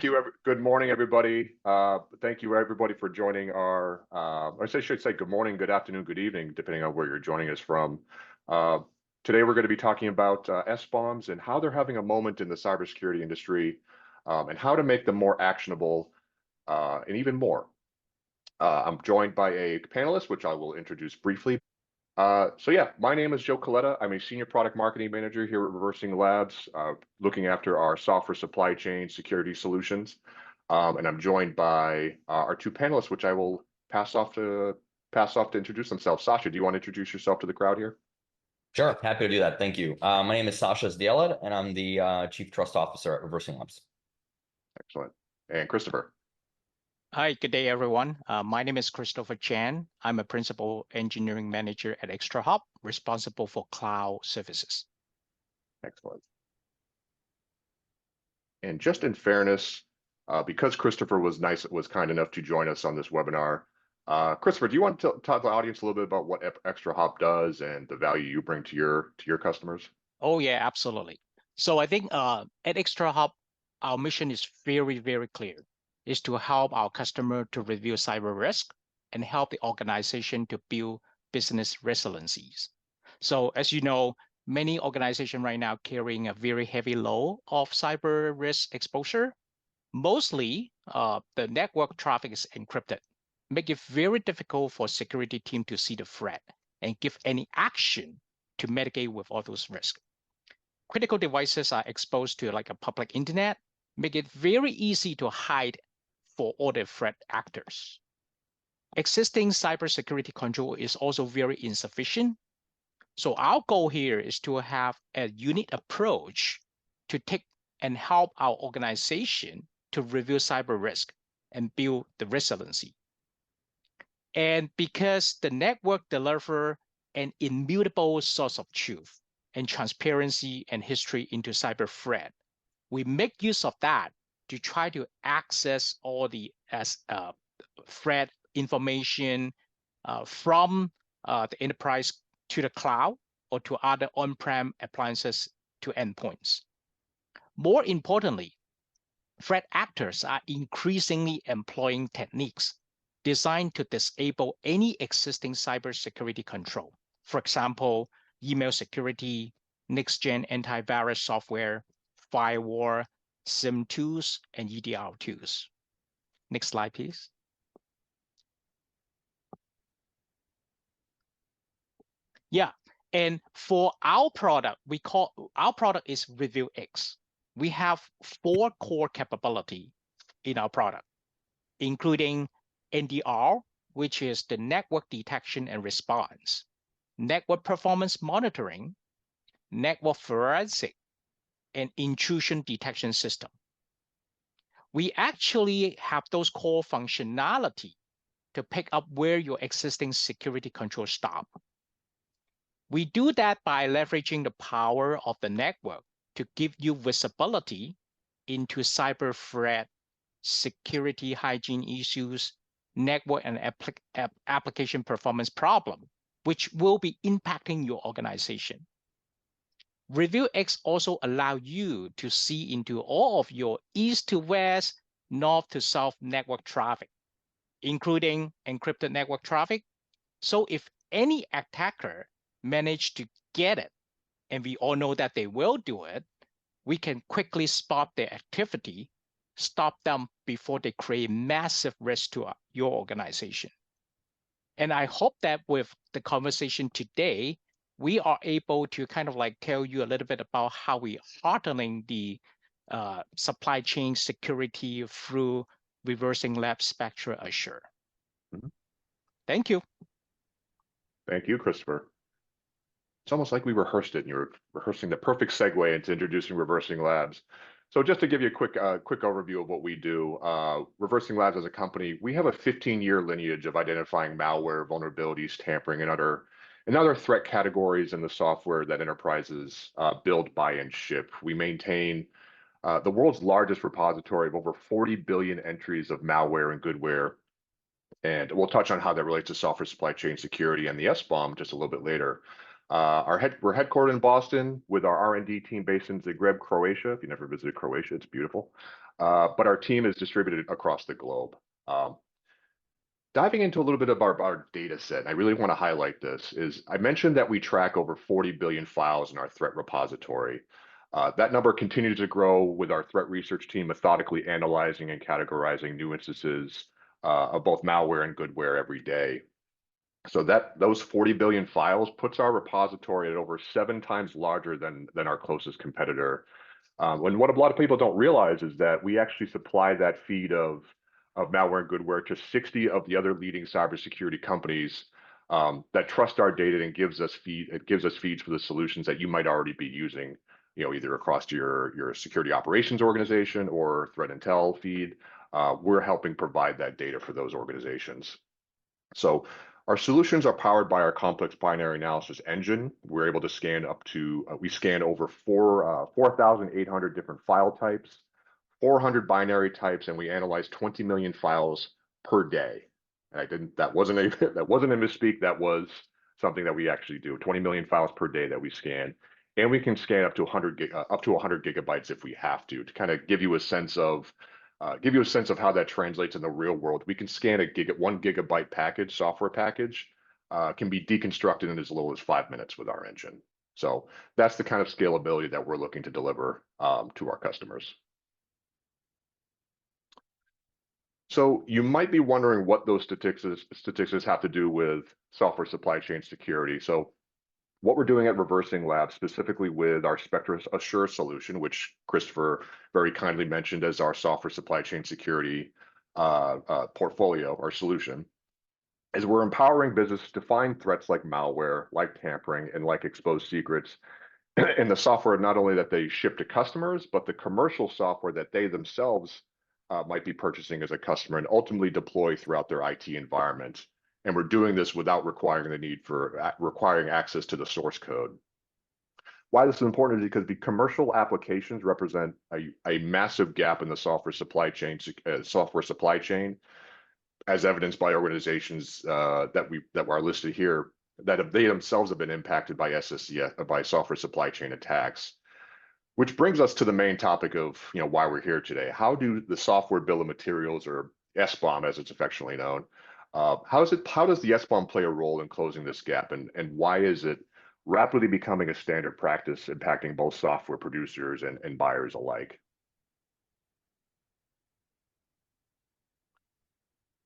Good morning, everybody. Thank you, everybody, for joining our, I should say good morning, good afternoon, good evening, depending on where you're joining us from. Today, we're going to be talking about SBOMs and how they're having a moment in the cybersecurity industry, and how to make them more actionable and even more. I'm joined by a panelist, which I will introduce briefly. My name is Joe Coletta. I'm a senior product marketing manager here at ReversingLabs, looking after our software supply chain security solutions. And I'm joined by our two panelists, which I will pass off to introduce themselves. Saša, do you want to introduce yourself to the crowd here? Sure, happy to do that. Thank you. My name is Saša Zdjelar, and I'm the Chief Trust Officer at ReversingLabs. Excellent. And Christopher. Hi, good day, everyone. My name is Christopher Chan. I'm a Principal Engineering Manager at ExtraHop, responsible for cloud services. Excellent. And just in fairness, because Christopher was kind enough to join us on this webinar, Christopher, do you want to talk to the audience a little bit about what ExtraHop does and the value you bring to your customers? Oh, yeah, absolutely. So I think at ExtraHop, our mission is very, very clear. Is to help our customer to review cyber risk and help the organization to build business resiliencies. So as you know, many organizations right now carrying a very heavy load of cyber risk exposure. Mostly the network traffic is encrypted, make it very difficult for security team to see the threat and give any action to mitigate with all those risks. Critical devices are exposed to like a public internet, make it very easy to hide for all the threat actors. Existing cybersecurity control is also very insufficient. So our goal here is to have a unique approach to take and help our organization to review cyber risk and build the resiliency. And because the network delivers an immutable source of truth and transparency and history into cyber threat, we make use of that to try to access all the threat information from the enterprise to the cloud or to other on-prem appliances to endpoints. More importantly, threat actors are increasingly employing techniques designed to disable any existing cybersecurity control. For example, email security, next-gen antivirus software, firewall, SIM tools, and EDR tools. Next slide, please. Yeah, and for our product, our product is ReviewX. We have 4 core capabilities in our product, including NDR, which is the network detection and response, network performance monitoring, network forensic, and intrusion detection system. We actually have those core functionality to pick up where your existing security controls stop. We do that by leveraging the power of the network to give you visibility into cyber threat, security hygiene issues, network and application performance problem, which will be impacting your organization. ReviewX also allows you to see into all of your east to west, north to south network traffic, including encrypted network traffic. So if any attacker managed to get it, and we all know that they will do it, we can quickly spot their activity, stop them before they create massive risk to your organization. And I hope that with the conversation today, we are able to kind of like tell you a little bit about how we are hardening the supply chain security through ReversingLabs Spectra Assure. Mm-hmm. Thank you. Thank you, Christopher. It's almost like we rehearsed it, and you're rehearsing the perfect segue into introducing ReversingLabs. So just to give you a quick overview of what we do, ReversingLabs as a company, we have a 15-year lineage of identifying malware, vulnerabilities, tampering, and other threat categories in the software that enterprises build, buy, and ship. We maintain the world's largest repository of over 40 billion entries of malware and goodware. And we'll touch on how that relates to software supply chain security and the SBOM just a little bit later. We're headquartered in Boston with our R&D team based in Zagreb, Croatia. If you never visited Croatia, it's beautiful. but our team is distributed across the globe. Diving into a little bit of our data set, and I really want to highlight this, is I mentioned that we track over 40 billion files in our threat repository. That number continues to grow with our threat research team methodically analyzing and categorizing new instances of both malware and goodware every day. So those 40 billion files puts our repository at over 7 times larger than our closest competitor. And what a lot of people don't realize is that we actually supply that feed of malware and goodware to 60 of the other leading cybersecurity companies that trust our data and gives us feeds for the solutions that you might already be using, either across your security operations organization or threat intel feed. We're helping provide that data for those organizations. So our solutions are powered by our complex binary analysis engine. We're able to scan we scan over 4,800 different file types, 400 binary types, and we analyze 20 million files per day. And that wasn't a misspeak. That was something that we actually do. 20 million files per day that we scan, and we can scan up to 100 gigabytes if we have to kind of give you a sense of how that translates in the real world. We can scan 1 gigabyte package, software package, can be deconstructed in as little as 5 minutes with our engine. So that's the kind of scalability that we're looking to deliver to our customers. So you might be wondering what those statistics have to do with software supply chain security. So what we're doing at ReversingLabs, specifically with our Spectra Assure solution, which Christopher very kindly mentioned as our software supply chain security portfolio, our solution, is we're empowering businesses to find threats like malware, like tampering, and like exposed secrets in the software not only that they ship to customers, but the commercial software that they themselves might be purchasing as a customer and ultimately deploy throughout their IT environment. And we're doing this without requiring access to the source code. Why this is important is because the commercial applications represent a massive gap in the software supply chain, as evidenced by organizations that are listed here, that they themselves have been impacted by by software supply chain attacks. Which brings us to the main topic of why we're here today. How do the software bill of materials, or SBOM as it's affectionately known, how does the SBOM play a role in closing this gap, and why is it rapidly becoming a standard practice impacting both software producers and buyers alike?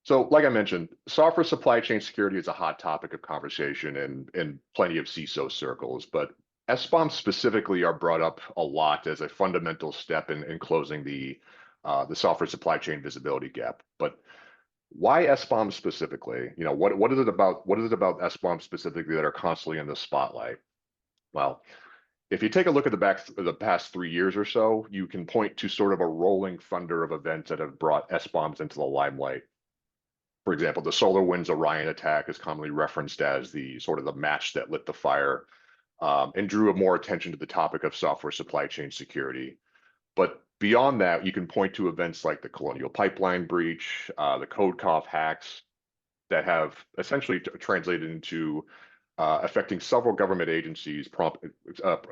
So like I mentioned, software supply chain security is a hot topic of conversation in plenty of CISO circles, but SBOMs specifically are brought up a lot as a fundamental step in closing the software supply chain visibility gap. But why SBOMs specifically? What is it about SBOMs specifically that are constantly in the spotlight? Well, if you take a look at the past 3 years or so, you can point to sort of a rolling thunder of events that have brought SBOMs into the limelight. For example, the SolarWinds Orion attack is commonly referenced as the sort of the match that lit the fire. And drew more attention to the topic of software supply chain security. But beyond that, you can point to events like the Colonial Pipeline breach, the CodeCoff hacks that have essentially translated into affecting several government agencies,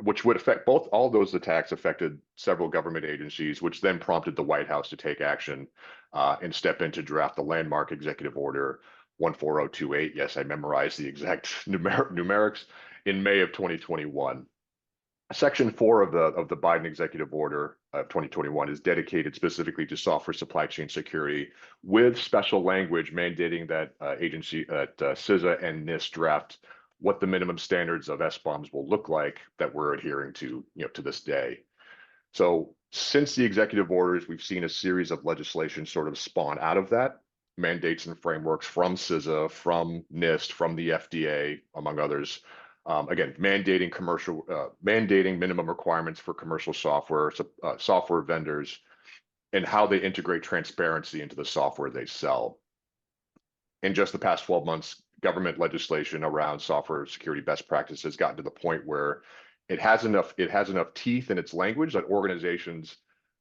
which would affect all those attacks affected several government agencies, which then prompted the White House to take action and step in to draft the landmark Executive Order 14028. Yes, I memorized the exact numerics. In May of 2021. Section 4 of the Biden Executive Order of 2021 is dedicated specifically to software supply chain security, with special language mandating that CISA and NIST draft what the minimum standards of SBOMs will look like that we're adhering to, to this day. So since the executive orders, we've seen a series of legislation sort of spawn out of that, mandates and frameworks from CISA, from NIST, from the FDA, among others. Again, mandating minimum requirements for commercial software vendors, and how they integrate transparency into the software they sell. In just the past 12 months, government legislation around software security best practices has gotten to the point where it has enough teeth in its language that organizations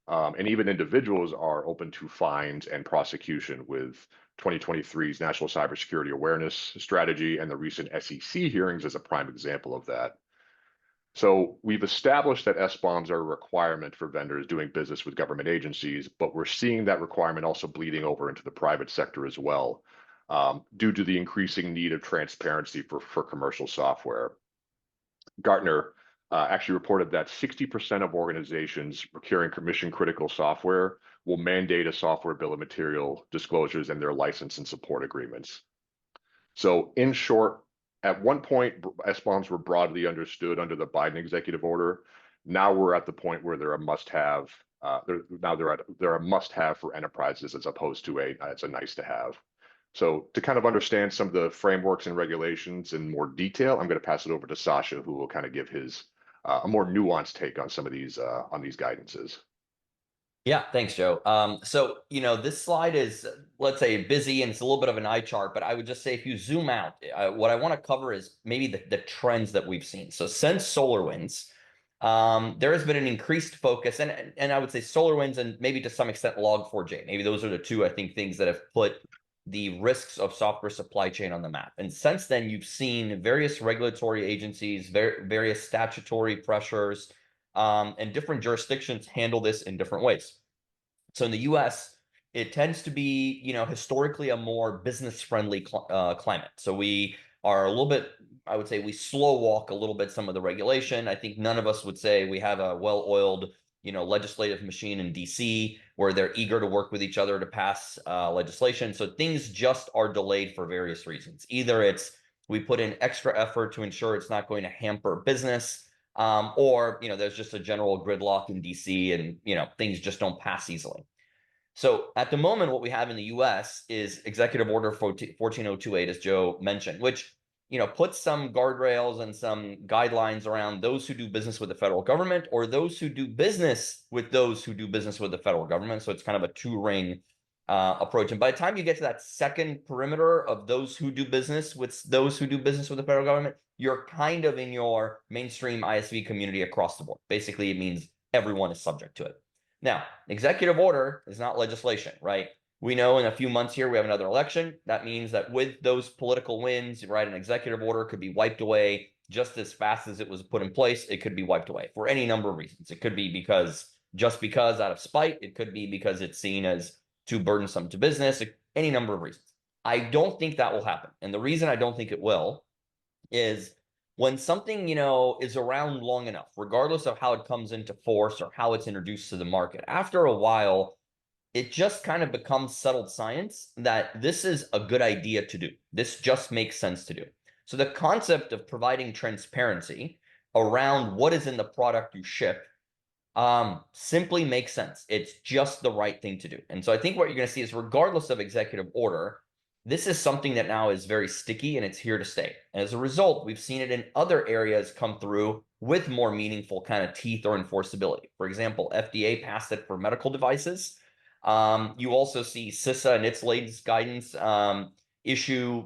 and even individuals are open to fines and prosecution, with 2023's National Cybersecurity Awareness Strategy and the recent SEC hearings as a prime example of that. So we've established that SBOMs are a requirement for vendors doing business with government agencies, but we're seeing that requirement also bleeding over into the private sector as well, due to the increasing need of transparency for commercial software. Gartner actually reported that 60% of organizations procuring mission-critical software will mandate a software bill of material disclosures in their license and support agreements. So in short, at one point, SBOMs were broadly understood under the Biden executive order. Now we're at the point where they're a must-have. They're a must-have for enterprises as opposed to it's a nice-to-have. So to kind of understand some of the frameworks and regulations in more detail, I'm going to pass it over to Saša, who will kind of give his a more nuanced take on some of these guidances. Yeah, thanks, Joe. So, this slide is, let's say, busy and it's a little bit of an eye chart, but I would just say if you zoom out, what I want to cover is maybe the trends that we've seen. So since SolarWinds, there has been an increased focus, and I would say SolarWinds and maybe to some extent Log4j. Maybe those are the two, I think, things that have put the risks of software supply chain on the map. And since then, you've seen various regulatory agencies, various statutory pressures, and different jurisdictions handle this in different ways. So in the US, it tends to be, historically a more business-friendly climate. So we are a little bit, I would say we slow walk a little bit some of the regulation. I think none of us would say we have a well-oiled, legislative machine in DC where they're eager to work with each other to pass legislation. So things just are delayed for various reasons. Either it's we put in extra effort to ensure it's not going to hamper business, or there's just a general gridlock in DC and things just don't pass easily. So at the moment, what we have in the US is Executive Order 14028, as Joe mentioned, which puts some guardrails and some guidelines around those who do business with the federal government or those who do business with those who do business with the federal government. So it's kind of a two-ring approach. And by the time you get to that second perimeter of those who do business with those who do business with the federal government, you're kind of in your mainstream ISV community across the board. Basically, it means everyone is subject to it. Now, executive order is not legislation, right? We know in a few months here, we have another election. That means that with those political wins, right, an executive order could be wiped away just as fast as it was put in place. It could be wiped away for any number of reasons. It could be just because out of spite. It could be because it's seen as too burdensome to business, any number of reasons. I don't think that will happen. And the reason I don't think it will is when something, is around long enough, regardless of how it comes into force or how it's introduced to the market, after a while, it just kind of becomes settled science that this is a good idea to do. This just makes sense to do. So the concept of providing transparency around what is in the product you ship simply makes sense. It's just the right thing to do. And so I think what you're going to see is regardless of executive order, this is something that now is very sticky and it's here to stay. And as a result, we've seen it in other areas come through with more meaningful kind of teeth or enforceability. For example, FDA passed it for medical devices. You also see CISA and its latest guidance issue,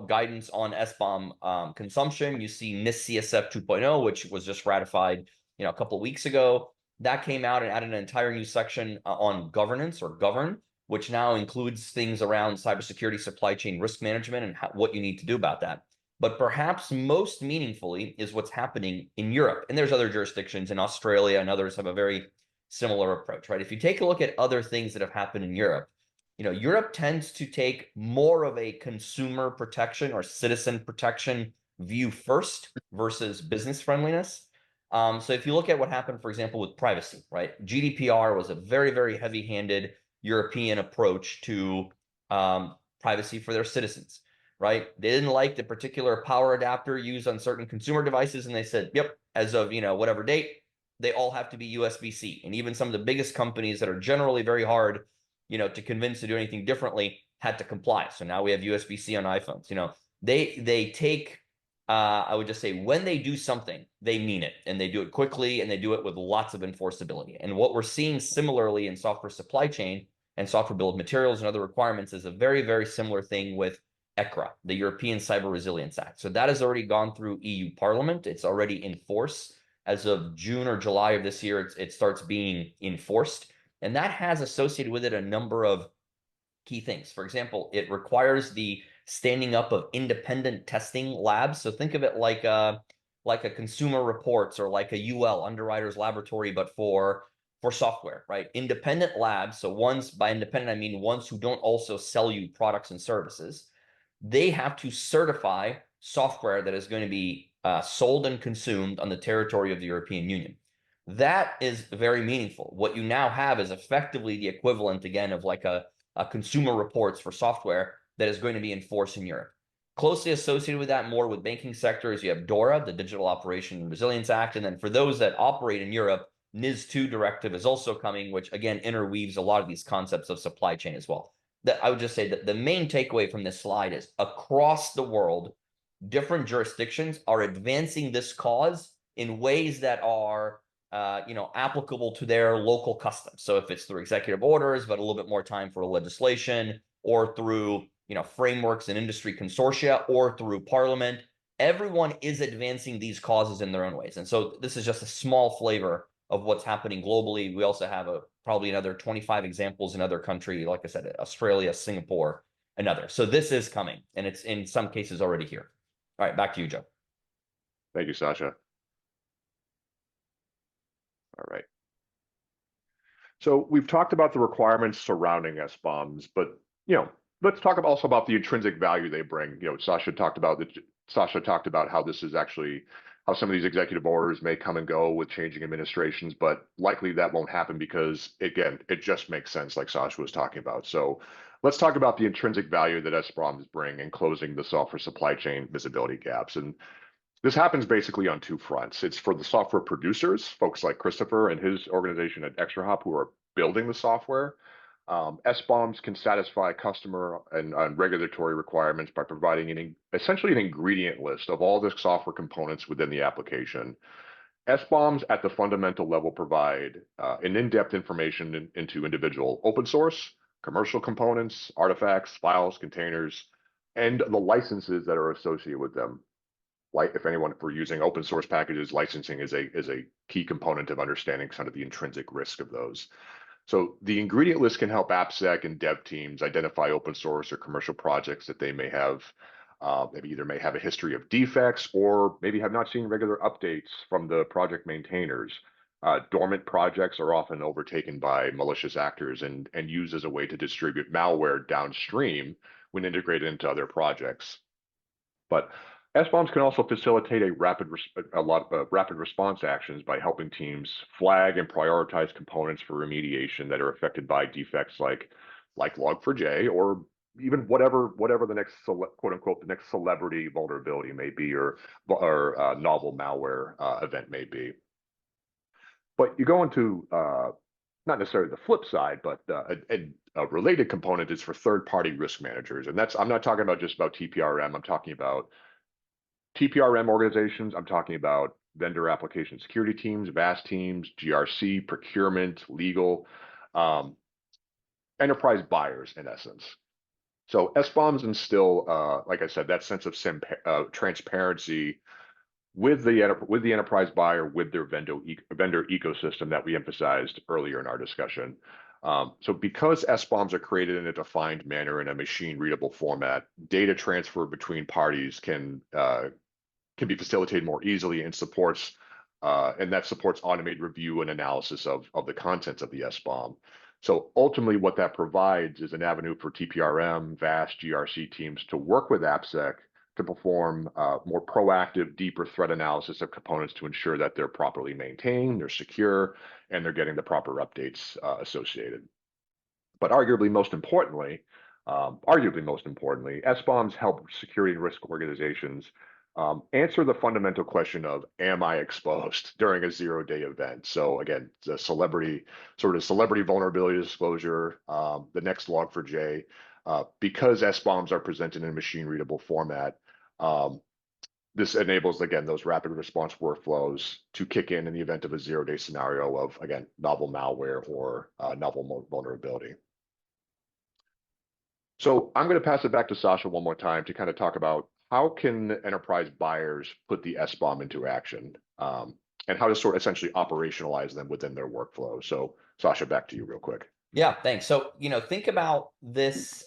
guidance on SBOM consumption. You see NIST CSF 2.0, which was just ratified, a couple of weeks ago. That came out and added an entire new section on governance or govern, which now includes things around cybersecurity, supply chain risk management, and what you need to do about that. But perhaps most meaningfully is what's happening in Europe. And there's other jurisdictions in Australia and others have a very similar approach, right? If you take a look at other things that have happened in Europe, Europe tends to take more of a consumer protection or citizen protection view first versus business friendliness. So if you look at what happened, for example, with privacy, right? GDPR was a very, very heavy-handed European approach to privacy for their citizens, right? They didn't like the particular power adapter used on certain consumer devices, and they said, yep, as of, whatever date, they all have to be USB-C. And even some of the biggest companies that are generally very hard, to convince to do anything differently had to comply. So now we have USB-C on iPhones. They take, I would just say, when they do something, they mean it, and they do it quickly, and they do it with lots of enforceability. And what we're seeing similarly in software supply chain and software bill of materials and other requirements is a very, very similar thing with ECRA, the European Cyber Resilience Act. So that has already gone through EU Parliament. It's already in force. As of June or July of this year, it starts being enforced. And that has associated with it a number of key things. For example, it requires the standing up of independent testing labs. So think of it like like a Consumer Reports or like a UL, Underwriters Laboratory, but for software, right? Independent labs, so ones, by independent, I mean ones who don't also sell you products and services, they have to certify software that is going to be sold and consumed on the territory of the European Union. That is very meaningful. What you now have is effectively the equivalent, again, of like a Consumer Reports for software that is going to be enforced in Europe. Closely associated with that, more with banking sectors, you have DORA, the Digital Operation and Resilience Act. And then for those that operate in Europe, NIS2 directive is also coming, which again interweaves a lot of these concepts of supply chain as well. That I would just say that the main takeaway from this slide is across the world, different jurisdictions are advancing this cause in ways that are applicable to their local customs. So if it's through executive orders, but a little bit more time for legislation, or through frameworks and industry consortia, or through parliament, everyone is advancing these causes in their own ways. And so this is just a small flavor of what's happening globally. We also have probably another 25 examples in other countries, like I said, Australia, Singapore, and others. So this is coming, and it's in some cases already here. All right, back to you, Joe. Thank you, Saša. All right. So we've talked about the requirements surrounding SBOMs, but let's talk also about the intrinsic value they bring. Saša talked about how this is actually how some of these executive orders may come and go with changing administrations, but likely that won't happen because, again, it just makes sense, like Saša was talking about. So let's talk about the intrinsic value that SBOMs bring in closing the software supply chain visibility gaps. And this happens basically on two fronts. It's for the software producers, folks like Christopher and his organization at ExtraHop who are building the software. SBOMs can satisfy customer and regulatory requirements by providing essentially an ingredient list of all the software components within the application. SBOMs at the fundamental level provide an in-depth information into individual open source, commercial components, artifacts, files, containers, and the licenses that are associated with them. Like if we're using open source packages, licensing is a key component of understanding kind of the intrinsic risk of those. So the ingredient list can help AppSec and dev teams identify open source or commercial projects that they may have, may have a history of defects, or maybe have not seen regular updates from the project maintainers. Dormant projects are often overtaken by malicious actors and used as a way to distribute malware downstream when integrated into other projects. But SBOMs can also facilitate a lot of rapid response actions by helping teams flag and prioritize components for remediation that are affected by defects like Log4j, or even whatever the next quote unquote the next celebrity vulnerability may be, or novel malware event may be. But you go into not necessarily the flip side, but a related component is for third-party risk managers, and I'm not talking about just about TPRM. I'm talking about TPRM organizations. I'm talking about vendor application security teams, VAS teams, GRC, procurement, legal, enterprise buyers in essence. So SBOMs instill, like I said, that sense of transparency with the enterprise buyer, with their vendor ecosystem that we emphasized earlier in our discussion. So because SBOMs are created in a defined manner in a machine readable format, data transfer between parties can be facilitated more easily and that supports automated review and analysis of the contents of the SBOM. So ultimately what that provides is an avenue for TPRM, VAS, GRC teams to work with AppSec to perform more proactive, deeper threat analysis of components to ensure that they're properly maintained, they're secure, and they're getting the proper updates associated. But arguably most importantly, SBOMs help security and risk organizations answer the fundamental question of, am I exposed during a zero-day event? So again, the celebrity vulnerability disclosure, the next Log4j, because SBOMs are presented in a machine-readable format, this enables, again, those rapid response workflows to kick in the event of a zero-day scenario of, again, novel malware or novel vulnerability. So I'm going to pass it back to Saša one more time to kind of talk about how can enterprise buyers put the SBOM into action, and how to sort of essentially operationalize them within their workflow. So Saša, back to you real quick. Yeah, thanks. So, think about this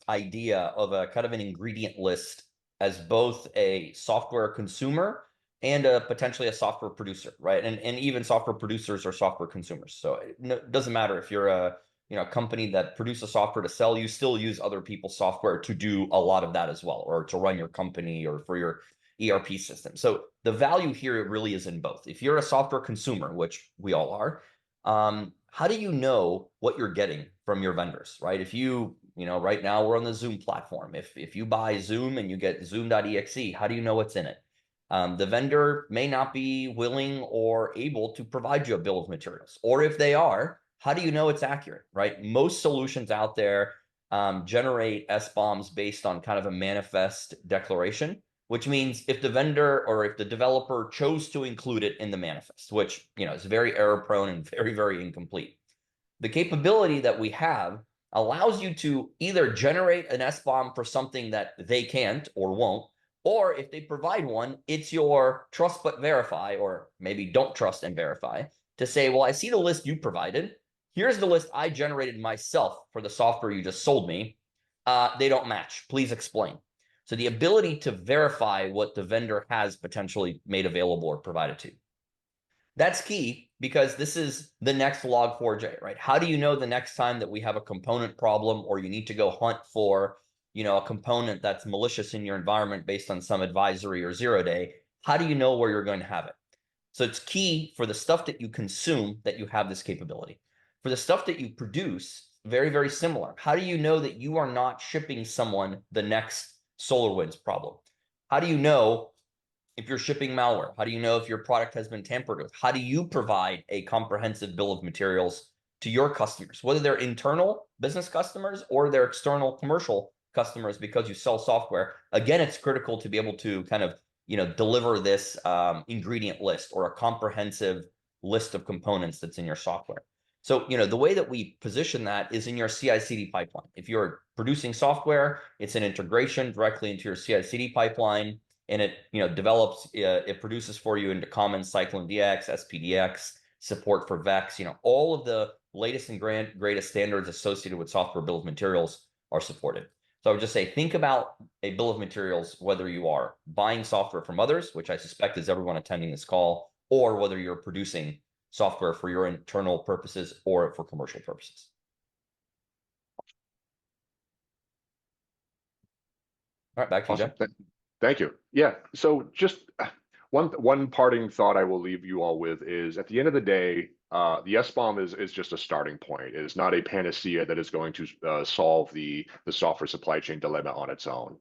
idea of a kind of an ingredient list as both a software consumer and potentially a software producer, right? And even software producers are software consumers. So it doesn't matter if you're a company that produces software to sell, you still use other people's software to do a lot of that as well, or to run your company or for your ERP system. So the value here really is in both. If you're a software consumer, which we all are, how do you know what you're getting from your vendors, right? If right now we're on the Zoom platform. If you buy Zoom and you get zoom.exe, how do you know what's in it? The vendor may not be willing or able to provide you a bill of materials. Or if they are, how do you know it's accurate, right? Most solutions out there generate SBOMs based on kind of a manifest declaration, which means if the vendor or if the developer chose to include it in the manifest, which is very error prone and very, very incomplete. The capability that we have allows you to either generate an SBOM for something that they can't or won't, or if they provide one, it's your trust but verify, or maybe don't trust and verify, to say, well, I see the list you provided. Here's the list I generated myself for the software you just sold me. They don't match. Please explain. So the ability to verify what the vendor has potentially made available or provided to you. That's key because this is the next log4j, right? How do you know the next time that we have a component problem or you need to go hunt for a component that's malicious in your environment based on some advisory or 0-day, how do you know where you're going to have it? So it's key for the stuff that you consume that you have this capability. For the stuff that you produce, very, very similar. How do you know that you are not shipping someone the next SolarWinds problem? How do you know if you're shipping malware? How do you know if your product has been tampered with? How do you provide a comprehensive bill of materials to your customers, whether they're internal business customers or they're external commercial customers because you sell software? Again, it's critical to be able to kind of deliver this ingredient list or a comprehensive list of components that's in your software. So the way that we position that is in your CI/CD pipeline. If you're producing software, it's an integration directly into your CI/CD pipeline, and it develops, it produces for you into Common, Cyclone DX, SPDX, support for VEX. All of the latest and greatest standards associated with software bill of materials are supported. So I would just say, think about a bill of materials, whether you are buying software from others, which I suspect is everyone attending this call, or whether you're producing software for your internal purposes or for commercial purposes. All right, back to you, Jeff. Thank you. Yeah. So just one parting thought I will leave you all with is, at the end of the day, the SBOM is just a starting point. It is not a panacea that is going to solve the software supply chain dilemma on its own.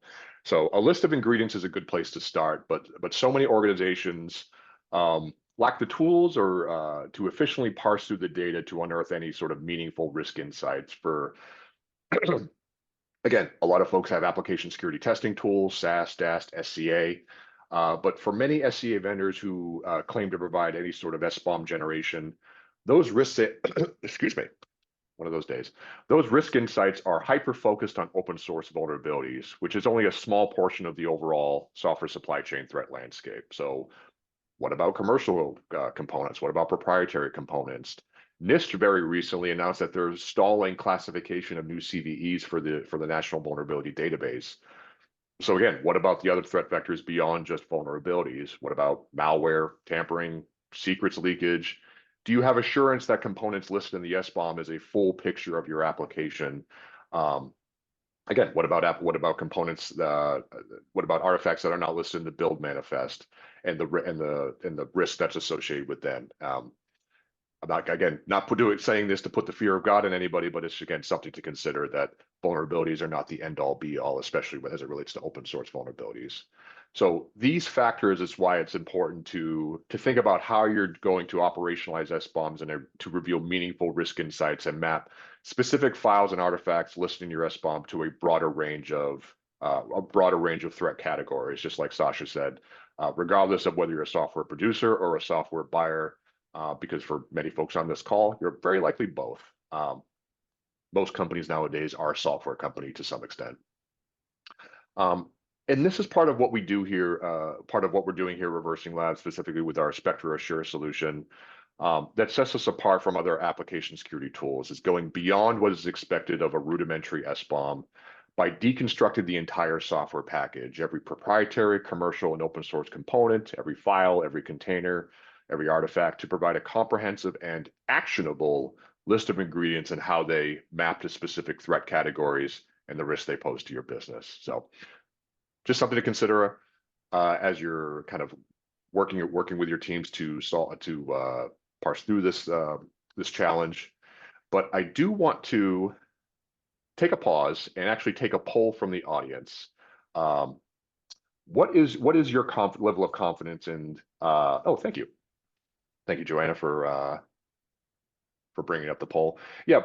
So a list of ingredients is a good place to start, but so many organizations lack the tools or to efficiently parse through the data to unearth any sort of meaningful risk insights for. Again, a lot of folks have application security testing tools, SAST, DAST, SCA, but for many SCA vendors who claim to provide any sort of SBOM generation, those risks, excuse me, one of those days, those risk insights are hyper-focused on open source vulnerabilities, which is only a small portion of the overall software supply chain threat landscape. So what about commercial components? What about proprietary components? NIST very recently announced that they're stalling classification of new CVEs for the National Vulnerability Database. So again, what about the other threat vectors beyond just vulnerabilities? What about malware, tampering, secrets leakage? Do you have assurance that components listed in the SBOM is a full picture of your application? Again, what about components? What about artifacts that are not listed in the build manifest and the risk that's associated with them? I'm not, again, saying this to put the fear of God in anybody, but it's, again, something to consider, that vulnerabilities are not the end all be all, especially as it relates to open source vulnerabilities. So these factors is why it's important to think about how you're going to operationalize SBOMs and to reveal meaningful risk insights and map specific files and artifacts listed in your SBOM to a broader range of threat categories, just like Saša said, regardless of whether you're a software producer or a software buyer. Because for many folks on this call, you're very likely both. Most companies nowadays are a software company to some extent. And this is part of what we do here, part of what we're doing here, ReversingLabs, specifically with our Spectra Assure solution, that sets us apart from other application security tools, is going beyond what is expected of a rudimentary SBOM by deconstructing the entire software package, every proprietary, commercial, and open source component, every file, every container, every artifact, to provide a comprehensive and actionable list of ingredients and how they map to specific threat categories and the risks they pose to your business. So just something to consider as you're kind of working with your teams to parse through this challenge. But I do want to take a pause and actually take a poll from the audience. What is your level of confidence in? Oh, thank you, Joanna, for bringing up the poll. Yeah,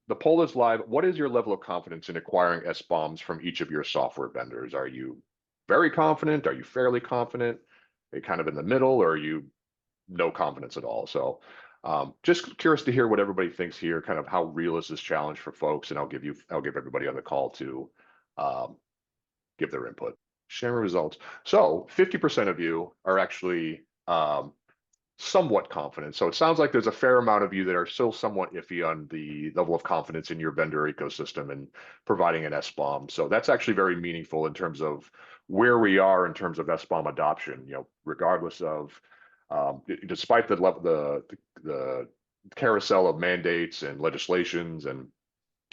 the poll is live. What is your level of confidence in acquiring SBOMs from each of your software vendors? Are you very confident? Are you fairly confident? Are you kind of in the middle, or are you no confidence at all? So just curious to hear what everybody thinks here, kind of how real is this challenge for folks, and I'll give everybody on the call to give their input. Sharing results. So 50% of you are actually somewhat confident. So it sounds like there's a fair amount of you that are still somewhat iffy on the level of confidence in your vendor ecosystem and providing an SBOM. So that's actually very meaningful in terms of where we are in terms of SBOM adoption. You know, regardless of, despite the carousel of mandates and legislations and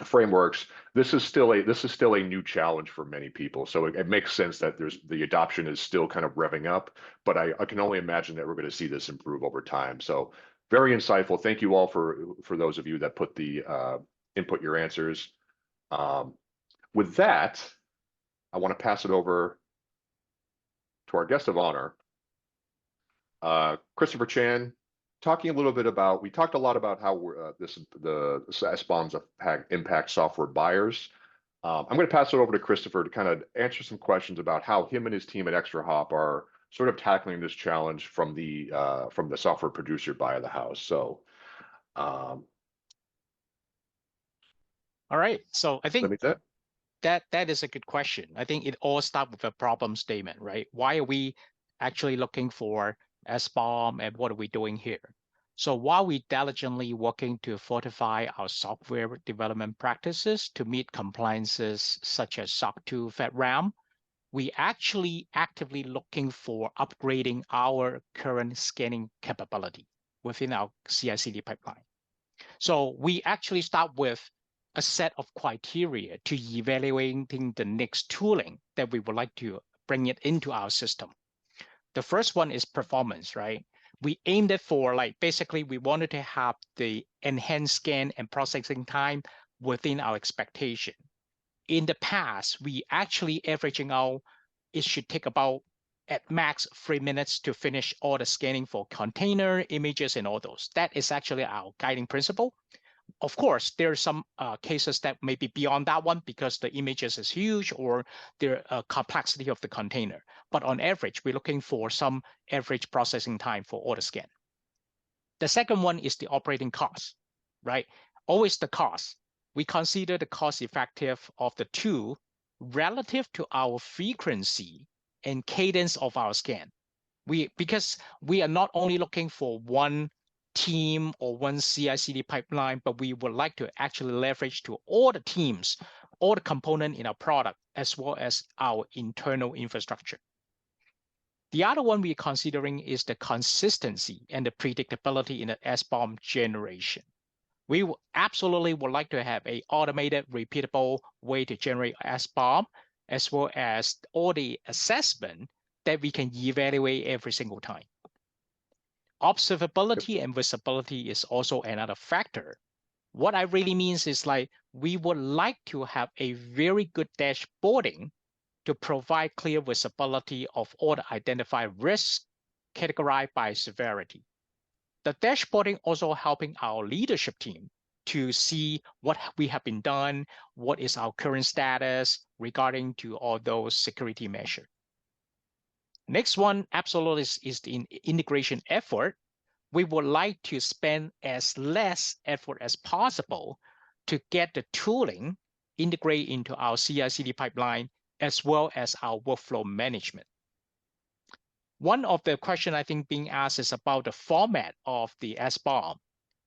frameworks, this is still a new challenge for many people. So it makes sense that the adoption is still kind of revving up, but I can only imagine that we're going to see this improve over time. So very insightful. Thank you all for those of you that put the input your answers. With that, I want to pass it over to our guest of honor, Christopher Chan. Talking a little bit about, we talked a lot about how the SBOMs impact software buyers. I'm going to pass it over to Christopher to kind of answer some questions about how him and his team at ExtraHop are sort of tackling this challenge from the software producer buy of the house. So, all right. So I think that is a good question. I think it all starts with a problem statement, right? Why are we actually looking for SBOM, and what are we doing here? So while we diligently working to fortify our software development practices to meet compliances such as SOC 2 FedRAMP, we actually actively looking for upgrading our current scanning capability within our CI/CD pipeline. So we actually start with a set of criteria to evaluating the next tooling that we would like to bring it into our system. The first one is performance, right? We aimed it for, like, basically we wanted to have the enhanced scan and processing time within our expectation. In the past, we actually averaging out, it should take about at max 3 minutes to finish all the scanning for container, images, and all those. That is actually our guiding principle. Of course, there are some cases that may be beyond that one because the images is huge or the complexity of the container. But on average, we're looking for some average processing time for all the scan. The second one is the operating cost, right? Always the cost. We consider the cost effective of the two relative to our frequency and cadence of our scan. Because we are not only looking for one team or one CI/CD pipeline, but we would like to actually leverage to all the teams, all the components in our product, as well as our internal infrastructure. The other one we're considering is the consistency and the predictability in the SBOM generation. We absolutely would like to have an automated, repeatable way to generate SBOM, as well as all the assessment that we can evaluate every single time. Observability and visibility is also another factor. What I really means is, like, we would like to have a very good dashboarding to provide clear visibility of all the identified risks categorized by severity. The dashboarding also helping our leadership team to see what we have been done, what is our current status regarding to all those security measures. Next one, absolutely, is the integration effort. We would like to spend as less effort as possible to get the tooling integrated into our CI/CD pipeline, as well as our workflow management. One of the questions I think being asked is about the format of the SBOM.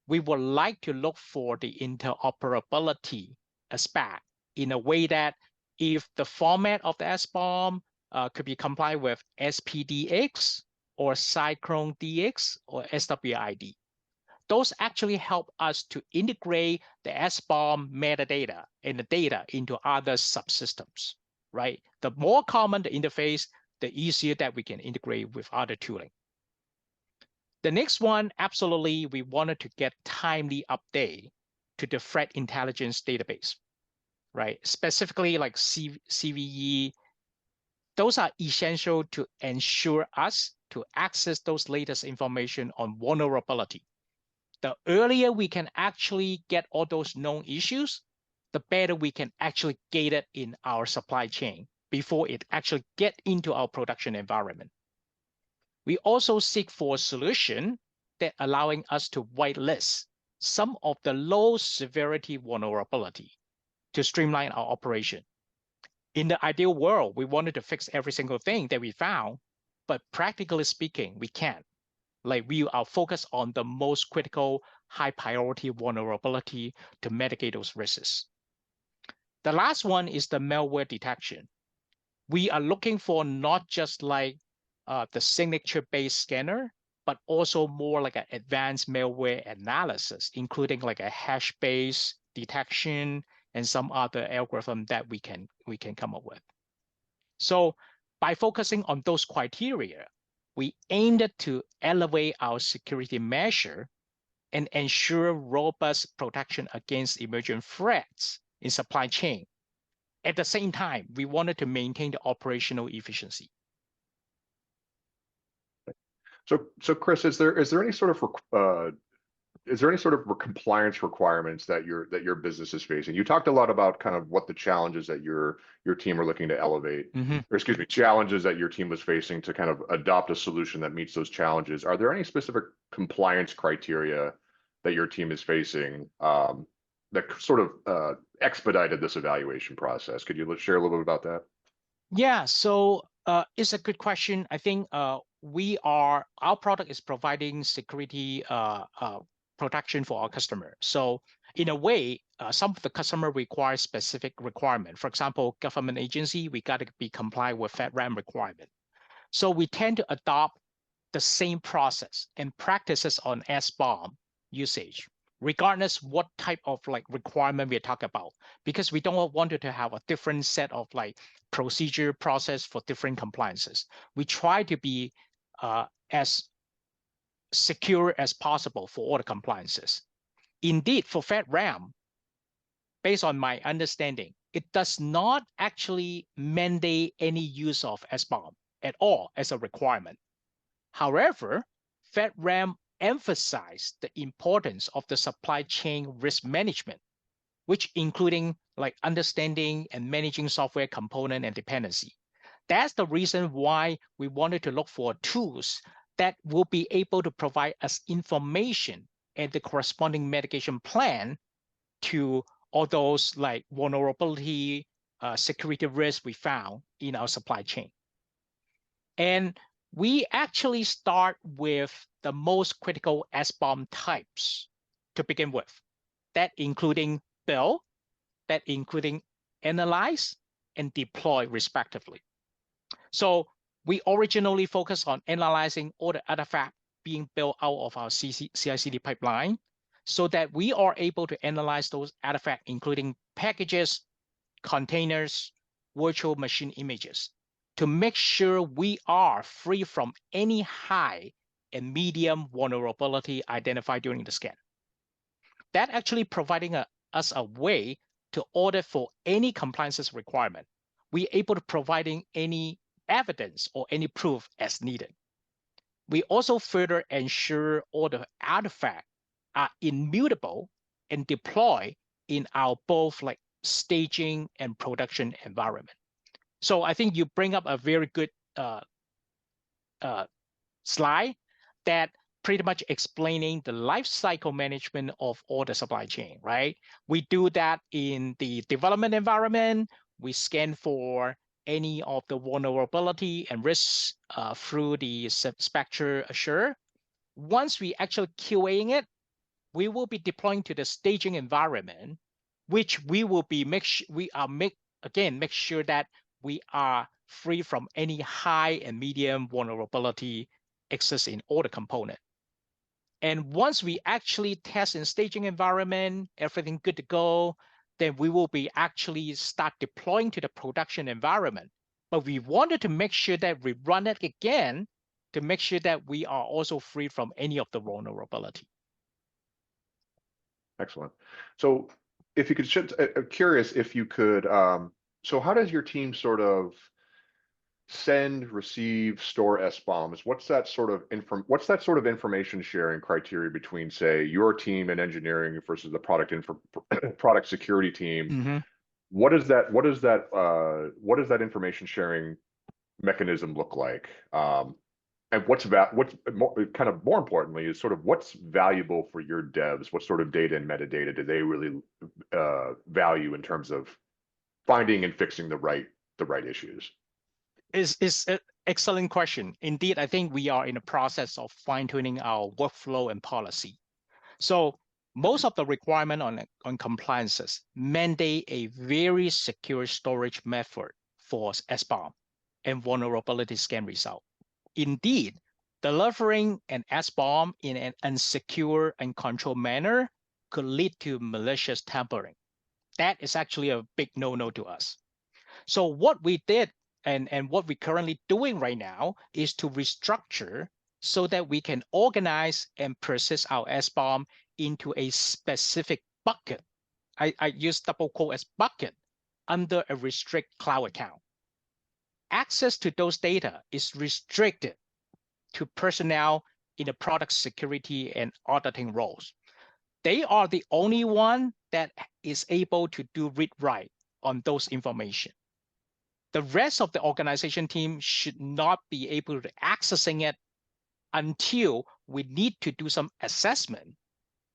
We would like to look for the interoperability aspect in a way that if the format of the SBOM could be complied with SPDX or Cyclone DX or SWID. Those actually help us to integrate the SBOM metadata and the data into other subsystems, right? The more common the interface, the easier that we can integrate with other tooling. The next one, absolutely, we wanted to get timely update to the threat intelligence database, right? Specifically like CVE, those are essential to ensure us to access those latest information on vulnerability. The earlier we can actually get all those known issues, the better we can actually get it in our supply chain before it actually get into our production environment. We also seek for a solution that allowing us to whitelist some of the low severity vulnerability to streamline our operation. In the ideal world, we wanted to fix every single thing that we found, but practically speaking, we can't. Like we are focused on the most critical high priority vulnerability to mitigate those risks. The last one is the malware detection. We are looking for not just like the signature-based scanner, but also more like an advanced malware analysis, including like a hash-based detection and some other algorithm that we can come up with. So by focusing on those criteria, we aimed to elevate our security measure and ensure robust protection against emerging threats in supply chain. At the same time, we wanted to maintain the operational efficiency. So Chris, is there any sort of compliance requirements that your business is facing? You talked a lot about kind of what the challenges that your team are looking to elevate, or excuse me, challenges that your team was facing to kind of adopt a solution that meets those challenges. Are there any specific compliance criteria that your team is facing that sort of expedited this evaluation process? Could you share a little bit about that? Yeah, so it's a good question. I think our product is providing security protection for our customer. So in a way, some of the customer require specific requirement. For example, government agency, we got to be compliant with FedRAMP requirement. So we tend to adopt the same process and practices on SBOM usage, regardless what type of like requirement we're talking about, because we don't want to have a different set of like procedure process for different compliances. We try to be as secure as possible for all the compliances. Indeed, for FedRAMP, based on my understanding, it does not actually mandate any use of SBOM at all as a requirement. However, FedRAMP emphasized the importance of the supply chain risk management, which including like understanding and managing software component and dependency. That's the reason why we wanted to look for tools that will be able to provide us information and the corresponding mitigation plan to all those like vulnerability, security risks we found in our supply chain. And we actually start with the most critical SBOM types to begin with, that including build, that including analyze, and deploy respectively. So we originally focused on analyzing all the artifacts being built out of our CI/CD pipeline so that we are able to analyze those artifacts, including packages, containers, virtual machine images, to make sure we are free from any high and medium vulnerability identified during the scan. That actually providing us a way to audit for any compliances requirement. We're able to providing any evidence or any proof as needed. We also further ensure all the artifacts are immutable and deploy in our both like staging and production environment. So I think you bring up a very good slide that pretty much explaining the life cycle management of all the supply chain, right? We do that in the development environment. We scan for any of the vulnerability and risks through the Spectre Assure. Once we actually QAing it, we will be deploying to the staging environment which we will be make sure that we are free from any high and medium vulnerability exists in all the component. And once we actually test in staging environment, everything good to go, then we will be actually start deploying to the production environment. But we wanted to make sure that we run it again to make sure that we are also free from any of the vulnerability. Excellent. So if you could, I'm curious if you could, so how does your team sort of send, receive, store SBOMs? What's that sort of information sharing criteria between, say, your team in engineering versus the product security team? Mm-hmm. What does that information sharing mechanism look like? And what's more importantly is sort of what's valuable for your devs? What sort of data and metadata do they really value in terms of finding and fixing the right issues? Is an excellent question. Indeed, I think we are in the process of fine-tuning our workflow and policy. So most of the requirement on compliances mandate a very secure storage method for SBOM and vulnerability scan result. Indeed, delivering an SBOM in an unsecure and controlled manner could lead to malicious tampering. That is actually a big no-no to us. So what we did and what we're currently doing right now is to restructure so that we can organize and persist our SBOM into a specific bucket. I use double quote as bucket under a restrict cloud account. Access to those data is restricted to personnel in the product security and auditing roles. They are the only one that is able to do read-write on those information. The rest of the organization team should not be able to accessing it until we need to do some assessment.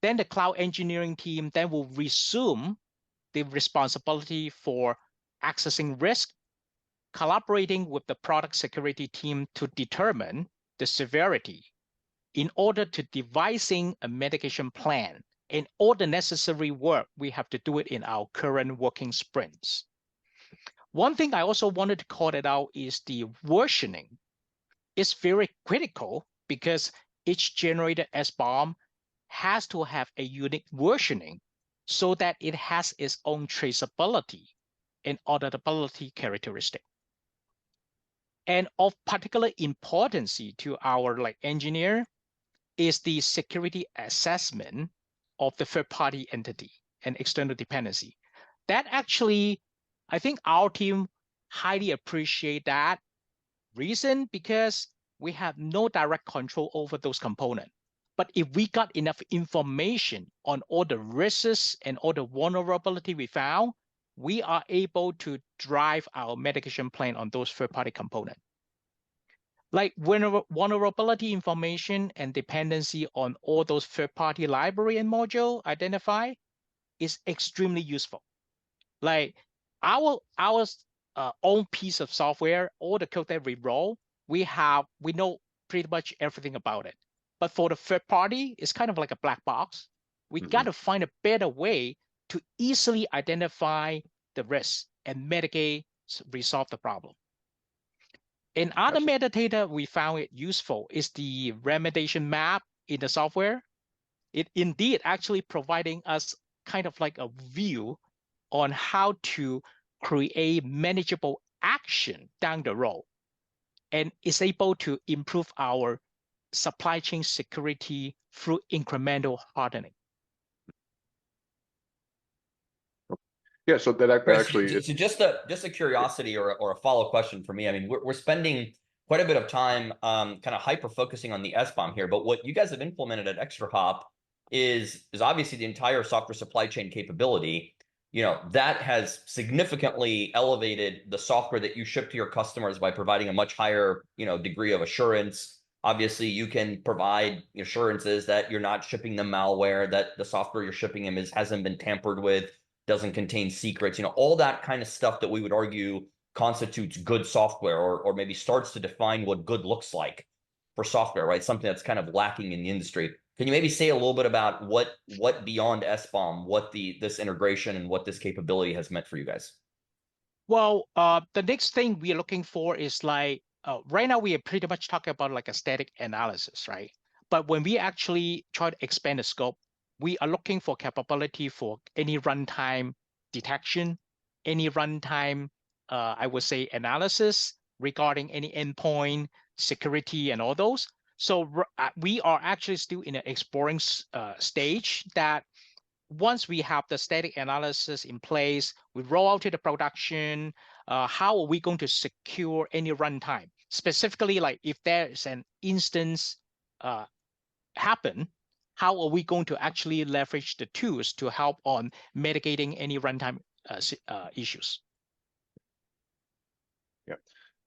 Then the cloud engineering team then will resume the responsibility for accessing risk, collaborating with the product security team to determine the severity in order to devising a mitigation plan and all the necessary work. We have to do it in our current working sprints. One thing I also wanted to call it out is the versioning. It's very critical because each generated SBOM has to have a unique versioning so that it has its own traceability and auditability characteristic. And of particular importance to our engineer is the security assessment of the third-party entity and external dependency. That actually, I think our team highly appreciate that reason because we have no direct control over those components. But if we got enough information on all the risks and all the vulnerability we found, we are able to drive our mitigation plan on those third-party components. Like vulnerability information and dependency on all those third-party library and module identified is extremely useful. Like our own piece of software, all the code that we roll, we know pretty much everything about it. But for the third party, it's kind of like a black box. We got to find a better way to easily identify the risk and mitigate, resolve the problem. And other metadata we found it useful is the remediation map in the software. It indeed actually providing us kind of like a view on how to create manageable action down the road, and is able to improve our supply chain security through incremental hardening. Yeah, so that actually, so just a curiosity or a follow question for me. I mean, we're spending quite a bit of time kind of hyper focusing on the SBOM here, but what you guys have implemented at ExtraHop is obviously the entire software supply chain capability. You know, that has significantly elevated the software that you ship to your customers by providing a much higher, degree of assurance. Obviously, you can provide assurances that you're not shipping them malware, that the software you're shipping them hasn't been tampered with, doesn't contain secrets, all that kind of stuff that we would argue constitutes good software or maybe starts to define what good looks like for software, right? Something that's kind of lacking in the industry. Can you maybe say a little bit about what beyond SBOM, what this integration and what this capability has meant for you guys? Well, the next thing we are looking for is like, right now we are pretty much talking about like a static analysis, right? But when we actually try to expand the scope, we are looking for capability for any runtime detection, any runtime, I would say, analysis regarding any endpoint, security, and all those. So we are actually still in an exploring stage that once we have the static analysis in place, we roll out to the production, how are we going to secure any runtime? Specifically, like if there's an instance happen, how are we going to actually leverage the tools to help on mitigating any runtime issues? Yeah.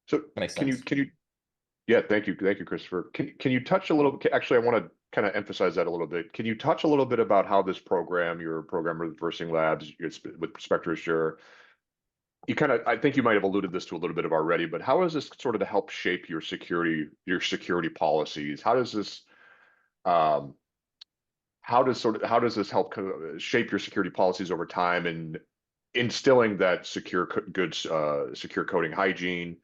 So Makes can sense. you yeah, thank you, Christopher. Can you touch a little? Actually, I want to kind of emphasize that a little bit. Can you touch a little bit about how this program, your program ReversingLabs, with Spectre Assure, you kind of, I think you might have alluded this to a little bit of already, but how is this sort of to help shape your security policies? How does this how does this help shape your security policies over time and instilling that secure coding hygiene?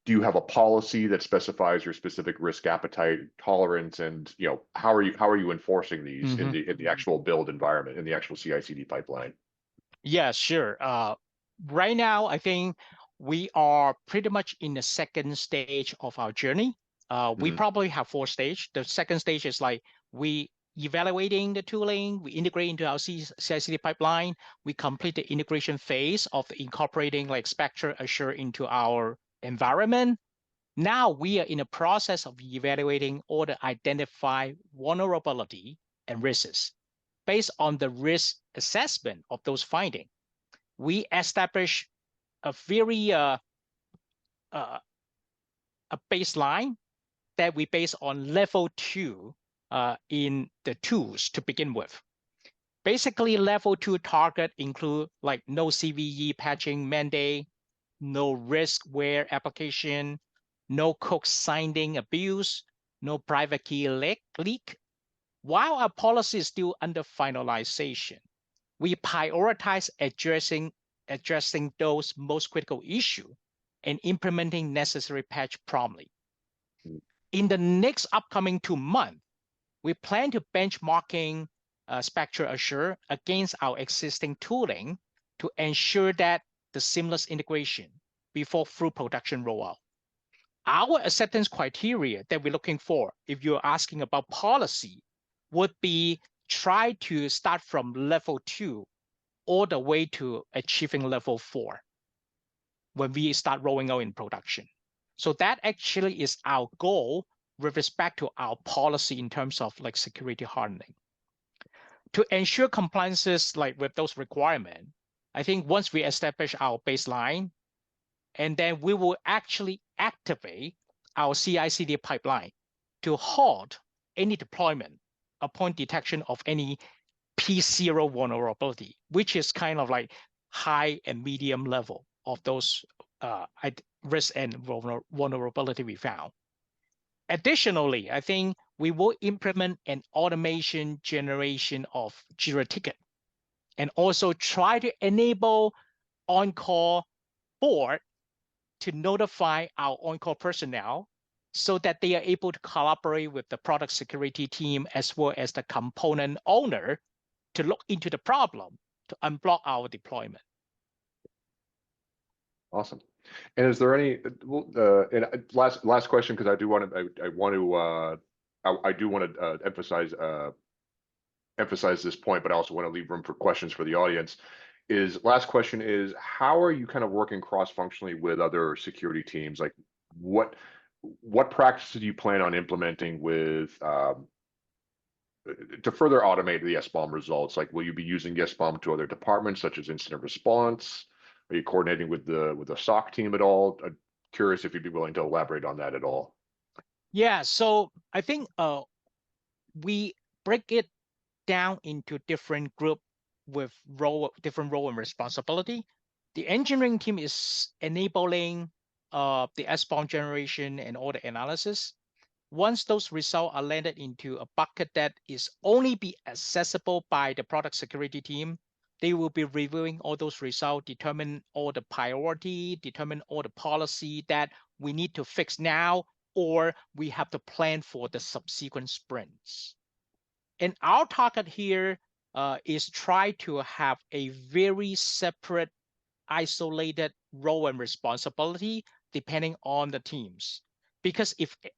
Do you have a policy that specifies your specific risk appetite tolerance, and how are you enforcing these in the actual build environment, in the actual CI/CD pipeline? Yeah, sure. Right now, I think we are pretty much in the second stage of our journey. We probably have 4 stages. The second stage is like we evaluating the tooling, we integrate into our CI/CD pipeline, we complete the integration phase of incorporating like Spectre Assure into our environment. Now we are in a process of evaluating or to identify vulnerability and risks. Based on the risk assessment of those findings, we establish a very a baseline that we base on level 2 in the tools to begin with. Basically, level 2 target include like no CVE patching mandate, no riskware application, no code signing abuse, no private key leak. While our policy is still under finalization, we prioritize addressing those most critical issues and implementing necessary patch promptly. In the next upcoming 2 months, we plan to benchmarking Spectre Assure against our existing tooling to ensure that the seamless integration before full production rollout. Our acceptance criteria that we're looking for, if you're asking about policy, would be try to start from level 2 all the way to achieving level 4 when we start rolling out in production. So that actually is our goal with respect to our policy in terms of like security hardening. To ensure compliances like with those requirements, I think once we establish our baseline, and then we will actually activate our CI/CD pipeline to halt any deployment upon detection of any P0 vulnerability, which is kind of like high and medium level of those risk and vulnerability we found. Additionally, I think we will implement an automation generation of Jira ticket and also try to enable on-call board to notify our on-call personnel so that they are able to collaborate with the product security team as well as the component owner to look into the problem to unblock our deployment. Awesome. And is there any and last question, because I do want to emphasize this point, but I also want to leave room for questions for the audience. Last question is, how are you kind of working cross-functionally with other security teams? Like what practices do you plan on implementing with to further automate the SBOM results? Like, will you be using SBOM to other departments such as incident response? Are you coordinating with the SOC team at all? I'm curious if you'd be willing to elaborate on that at all. Yeah, so I think we break it down into different groups with different role and responsibility. The engineering team is enabling the SBOM generation and all the analysis. Once those results are landed into a bucket that is only be accessible by the product security team, they will be reviewing all those results, determine all the priority, determine all the policy that we need to fix now, or we have to plan for the subsequent sprints. And our target here is try to have a very separate, isolated role and responsibility depending on the teams. Because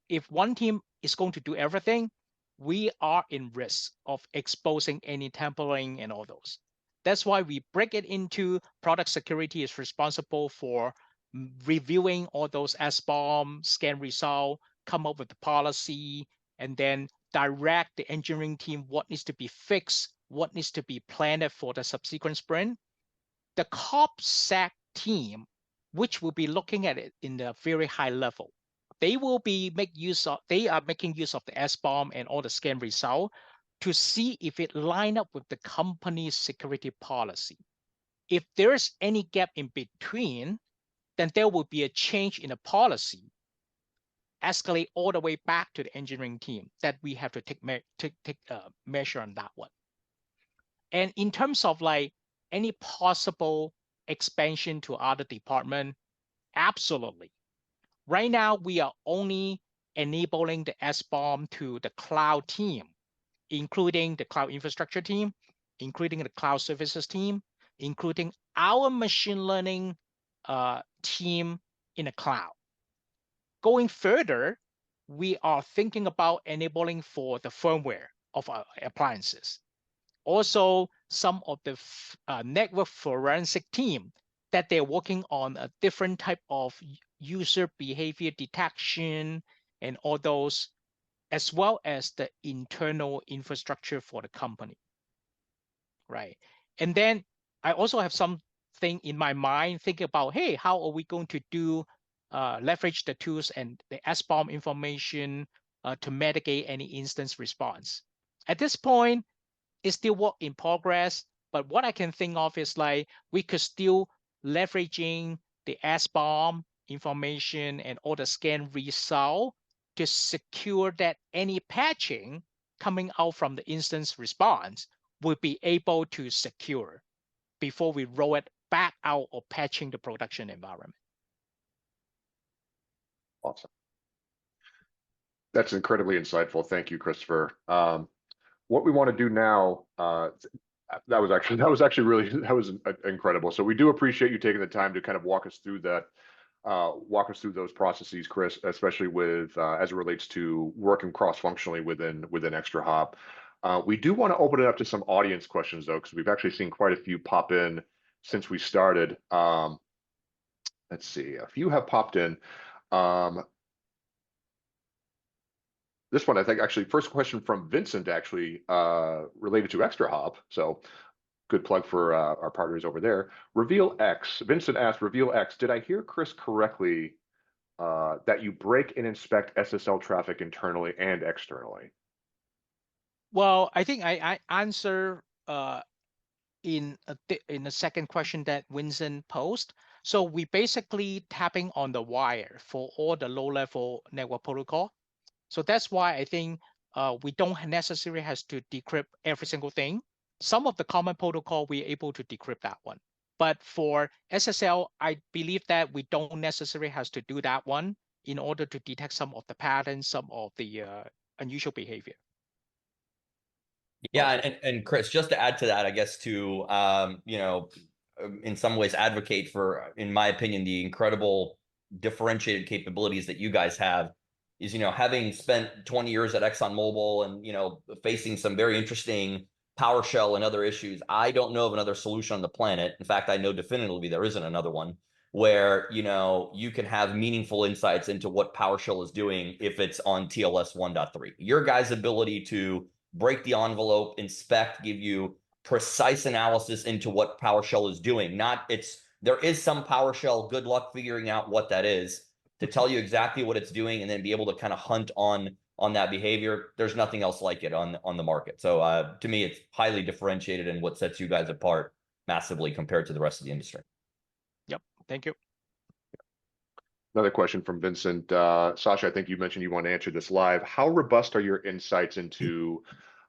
if one team is going to do everything, we are in risk of exposing any tampering and all those. That's why we break it into product security is responsible for reviewing all those SBOM, scan result, come up with the policy, and then direct the engineering team what needs to be fixed, what needs to be planned for the subsequent sprint. The COPSEC team, which will be looking at it in a very high level, they are making use of the SBOM and all the scan result to see if it line up with the company's security policy. If there's any gap in between, then there will be a change in the policy, escalate all the way back to the engineering team that we have to take measure on that one. And in terms of like any possible expansion to other department, absolutely. Right now, we are only enabling the SBOM to the cloud team, including the cloud infrastructure team, including the cloud services team, including our machine learning team in the cloud. Going further, we are thinking about enabling for the firmware of our appliances. Also, some of the network forensic team that they're working on a different type of user behavior detection and all those, as well as the internal infrastructure for the company, right? And then I also have something in my mind thinking about, hey, how are we going to do leverage the tools and the SBOM information to mitigate any instance response? At this point, it's still work in progress, but what I can think of is like we could still leveraging the SBOM information and all the scan result to secure that any patching coming out from the instance response will be able to secure before we roll it back out or patching the production environment. Awesome. That's incredibly insightful. Thank you, Christopher. What we want to do now, that was actually really incredible. So we do appreciate you taking the time to kind of walk us through that, walk us through those processes, Chris, especially with as it relates to working cross-functionally within ExtraHop. We do want to open it up to some audience questions though, because we've actually seen quite a few pop in since we started. Let's see, a few have popped in. This one, I think, actually, first question from Vincent, actually, related to ExtraHop. So good plug for our partners over there. RevealX. Vincent asked, RevealX, did I hear Chris correctly that you break and inspect SSL traffic internally and externally? Well, I think I answer in the second question that Vincent posed. So we basically tapping on the wire for all the low-level network protocol. So that's why I think we don't necessarily have to decrypt every single thing. Some of the common protocol, we're able to decrypt that one. But for SSL, I believe that we don't necessarily have to do that one in order to detect some of the patterns, some of the unusual behavior. Yeah, and Chris, just to add to that, I guess to you know, in some ways advocate for, in my opinion, the incredible differentiated capabilities that you guys have. Is, you know, having spent 20 years at ExxonMobil and, you know, facing some very interesting PowerShell and other issues, I don't know of another solution on the planet. In fact, I know definitively there isn't another one where, you know, you can have meaningful insights into what PowerShell is doing if it's on TLS 1.3. Your guys' ability to break the envelope, inspect, give you precise analysis into what PowerShell is doing. There is some PowerShell, good luck figuring out what that is, to tell you exactly what it's doing and then be able to kind of hunt on that behavior. There's nothing else like it on the market. So to me, it's highly differentiated and what sets you guys apart massively compared to the rest of the industry. Yep. Thank you. Another question from Vincent. Saša, I think you mentioned you want to answer this live. How robust are your insights into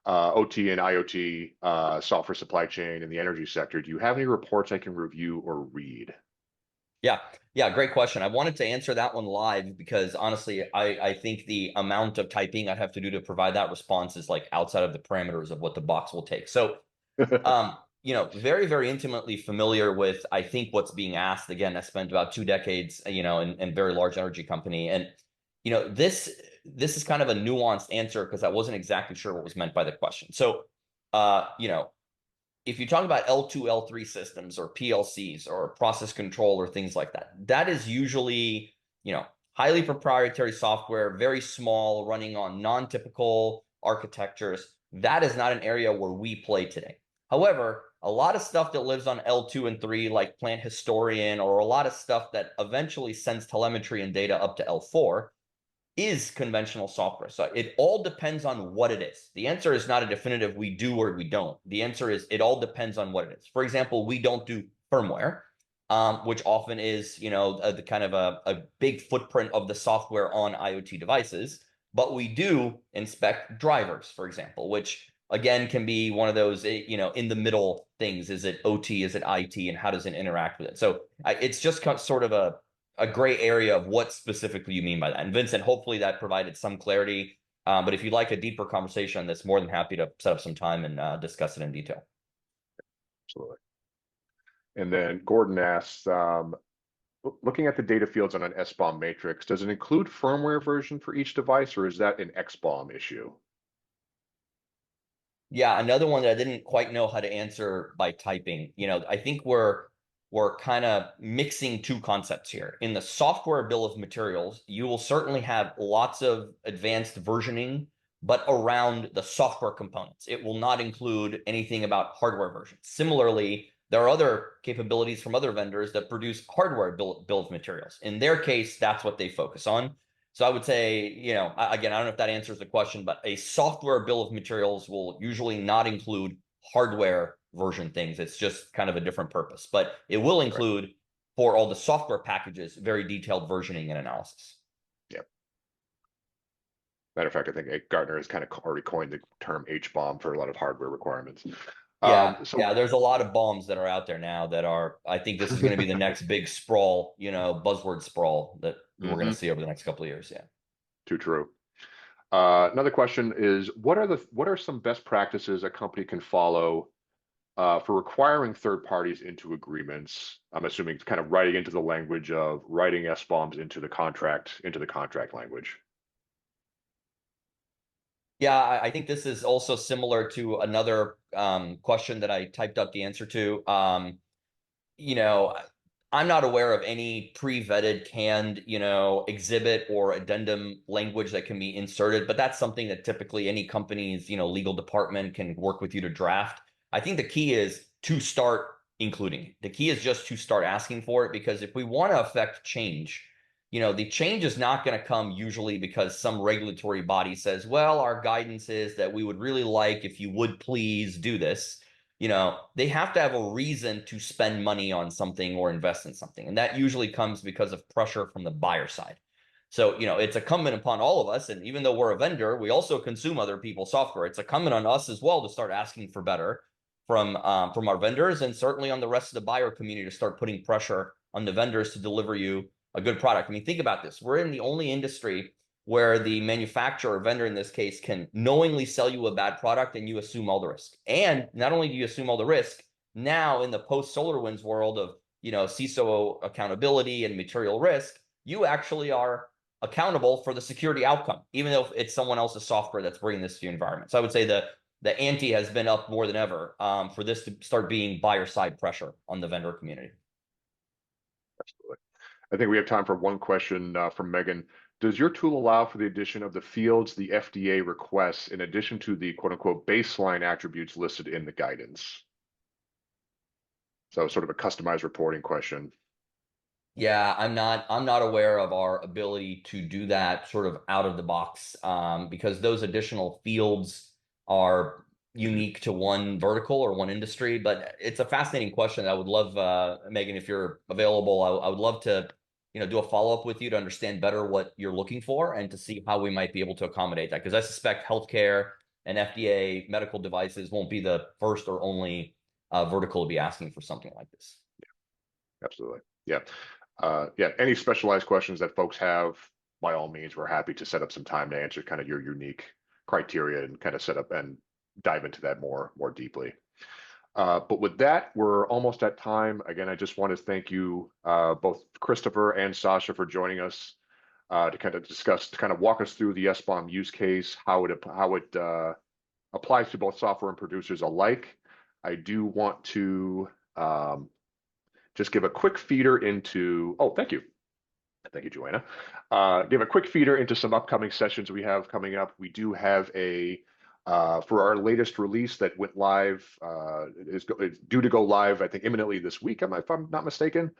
OT and IoT software supply chain in the energy sector? Do you have any reports I can review or read? Yeah, great question. I wanted to answer that one live because honestly, I think the amount of typing I'd have to do to provide that response is like outside of the parameters of what the box will take. So, very, very intimately familiar with, I think, what's being asked. Again, I spent about 2 decades, in very large energy company. And, this is kind of a nuanced answer because I wasn't exactly sure what was meant by the question. So, if you talk about L2, L3 systems or PLCs or process control or things like that, that is usually, highly proprietary software, very small, running on non-typical architectures. That is not an area where we play today. However, a lot of stuff that lives on L2 and 3, like Plant Historian, or a lot of stuff that eventually sends telemetry and data up to L4, is conventional software. So it all depends on what it is. The answer is not a definitive we do or we don't. The answer is it all depends on what it is. For example, we don't do firmware, which often is, the kind of a big footprint of the software on IoT devices. But we do inspect drivers, for example, which again can be one of those, in the middle things. Is it OT? Is it IT? And how does it interact with it? So it's just sort of a gray area of what specifically you mean by that. And Vincent, hopefully that provided some clarity. But if you'd like a deeper conversation on this, more than happy to set up some time and discuss it in detail. Absolutely. And then Gordon asks, looking at the data fields on an SBOM matrix, does it include firmware version for each device, or is that an XBOM issue? Yeah, another one that I didn't quite know how to answer by typing. I think we're kind of mixing 2 concepts here. In the software bill of materials, you will certainly have lots of advanced versioning, but around the software components. It will not include anything about hardware versions. Similarly, there are other capabilities from other vendors that produce hardware bill of materials. In their case, that's what they focus on. So I would say, again, I don't know if that answers the question, but a software bill of materials will usually not include hardware version things. It's just kind of a different purpose, but it will include, for all the software packages, very detailed versioning and analysis. Yep. Matter of fact, I think Gartner has kind of already coined the term HBOM for a lot of hardware requirements. Yeah, there's a lot of bombs that are out there now that are, I think this is going to be the next big sprawl, buzzword sprawl that we're going to see over the next couple of years. Yeah. Too true. Another question is, what are some best practices a company can follow for requiring third parties into agreements? I'm assuming it's kind of writing into the language of writing SBOMs into the contract language. Yeah, I think this is also similar to another question that I typed up the answer to. I'm not aware of any pre-vetted canned, exhibit or addendum language that can be inserted, but that's something that typically any company's, legal department can work with you to draft. I think the key is to start including it. The key is just to start asking for it, because if we want to affect change, the change is not going to come usually because some regulatory body says, well, our guidance is that we would really like if you would please do this. They have to have a reason to spend money on something or invest in something. And that usually comes because of pressure from the buyer side. So, it's incumbent upon all of us. And even though we're a vendor, we also consume other people's software. It's incumbent on us as well to start asking for better from our vendors, and certainly on the rest of the buyer community to start putting pressure on the vendors to deliver you a good product. I mean, think about this. We're in the only industry where the manufacturer or vendor in this case can knowingly sell you a bad product and you assume all the risk. And not only do you assume all the risk, now in the post-SolarWinds world of, CISO accountability and material risk, you actually are accountable for the security outcome, even though it's someone else's software that's bringing this to your environment. So I would say the ante has been up more than ever for this to start being buyer side pressure on the vendor community. Absolutely. I think we have time for one question from Megan. Does your tool allow for the addition of the fields the FDA requests in addition to the quote unquote baseline attributes listed in the guidance? So sort of a customized reporting question. Yeah, I'm not aware of our ability to do that sort of out of the box, because those additional fields are unique to one vertical or one industry. But it's a fascinating question. I would love, Megan, if you're available, I would love to do a follow-up with you to understand better what you're looking for and to see how we might be able to accommodate that. Because I suspect healthcare and FDA medical devices won't be the first or only vertical to be asking for something like this. Yeah, absolutely. Yeah. Yeah. Any specialized questions that folks have, by all means, we're happy to set up some time to answer kind of your unique criteria and kind of set up and dive into that more deeply. But with that, we're almost at time. Again, I just want to thank you, both Christopher and Saša, for joining us to kind of discuss, to kind of walk us through the SBOM use case, how it applies to both software and producers alike. I do want to just give a quick feeder into, oh, thank you. Thank you, Joanna. Give a quick feeder into some upcoming sessions we have coming up. We do have for our latest release that went live, is due to go live, I think, imminently this week, if I'm not mistaken.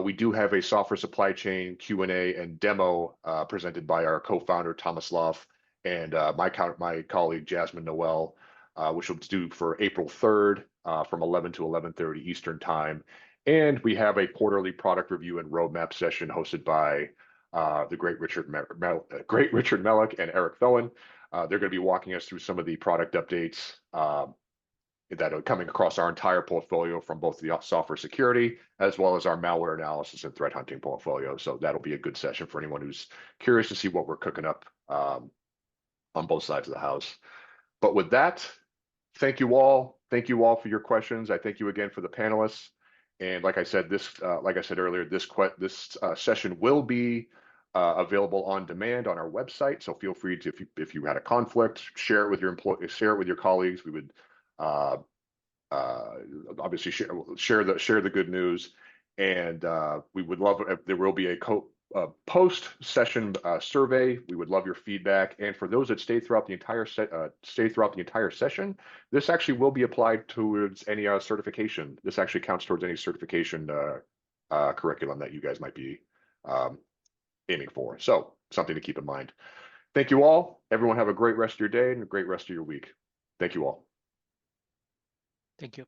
We do have a software supply chain Q&A and demo presented by our co-founder, Tomislav, and my colleague, Jasmine Noel, which will do for April 3rd from 11 to 11:30 Eastern Time. And we have a quarterly product review and roadmap session hosted by the great Richard Mellick and Eric Thoen. They're going to be walking us through some of the product updates that are coming across our entire portfolio from both the software security as well as our malware analysis and threat hunting portfolio. So that'll be a good session for anyone who's curious to see what we're cooking up on both sides of the house. But with that, thank you all. Thank you all for your questions. I thank you again for the panelists. And like I said, like I said earlier, this session will be available on demand on our website. So feel free to, if you had a conflict, share it with your employees, share it with your colleagues. We would obviously share the good news, and we would love if there will be a post session survey. We would love your feedback, and for those that stay throughout the entire session, this actually will be applied towards any certification. This actually counts towards any certification curriculum that you guys might be aiming for. So something to keep in mind. Thank you all. Everyone have a great rest of your day and a great rest of your week. Thank you all. Thank you.